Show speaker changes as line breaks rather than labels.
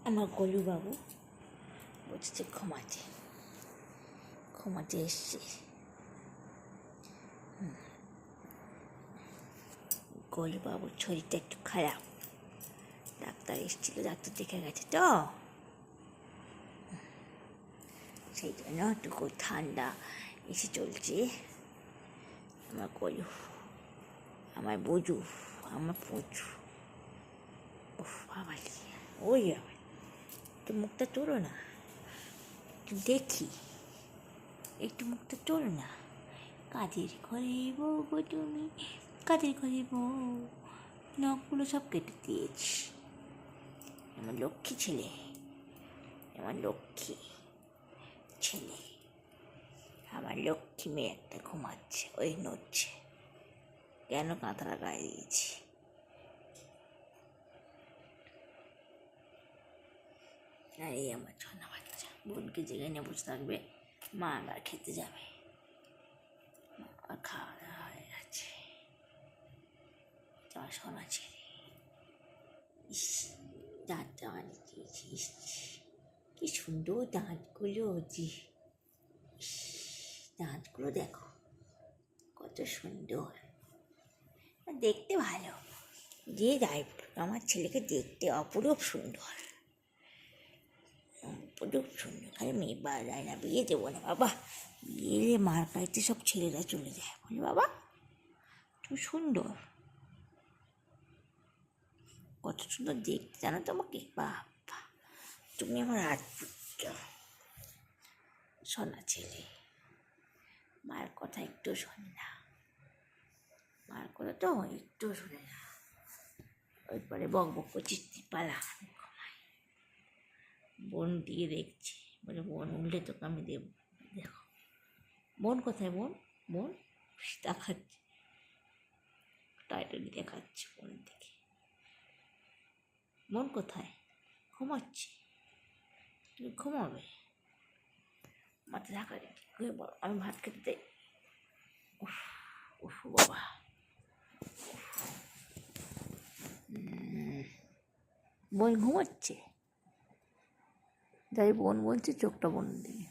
আমার গোলুবাবু বলছে ঘুমাতে ঘুমাতে এসছে। গোলুবাবুর শরীরটা একটু খারাপ, ডাক্তার এসেছিল, ডাক্তার দেখে গেছে তো, সেই জন্য একটু ঠান্ডা এসে চলছে। আমার গোলু, আমার বুজু, আমার পুজু, বাবা ওই আবার একটু মুখটা তোলো না, একটু দেখি, একটু মুখটা তোলো না। কাদের ঘরে বউ গো তুমি, কাদের ঘরে বউ, নখগুলো সব কেটে দিয়েছি। আমার লক্ষ্মী ছেলে, আমার লক্ষ্মী ছেলে, আমার লক্ষ্মী মেয়ে একটা ঘুমাচ্ছে, ওই নড়ছে, কেন কাঁথাটা গায়ে দিয়েছি। আর এই আমার ছনা বাচ্চা বোনকে যেখানে বসে থাকবে, মা আবার খেতে যাবে, আর খাওয়া দাওয়া হয়ে গেছে। আমার সোনা ছেলে, ইস দাঁতটা অনেক দিয়েছিস, কি সুন্দর দাঁতগুলো, দাঁতগুলো দেখো কত সুন্দর, দেখতে ভালো। যে যাই আমার ছেলেকে দেখতে অপরূপ সুন্দর, অপরূপ সুন্দর। খালি মেয়ে যায় না, বিয়ে দেবো না বাবা, বিয়ে মার কাছে সব ছেলেরা চলে যায়, বলে বাবা তুমি সুন্দর, কত সুন্দর দেখতে জানো তোমাকে, বাবা তুমি আমার রাজপুত্র সোনা ছেলে। মায়ের কথা একটু শোনে না, মার কথা তো একটু শোনে না, ওইপরে বক বক করছিস, পালা ঘুমাই। বোন দিয়ে দেখছি, বলে বোন উঠলে তোকে আমি দেবো। দেখো বোন কোথায়, বোন বোন দেখাচ্ছে, টাইটালি দেখাচ্ছে বোন দিকে, বোন কোথায়, ঘুমাচ্ছে, তুমি ঘুমাবে, মাথা ঢাকা রেখে ঘুরে বলো আমি ভাত খেতে দেই। উফ উফ বাবা, বোন ঘুমাচ্ছে, তাই বোন বলছে চোখটা বন্ধ দিকে।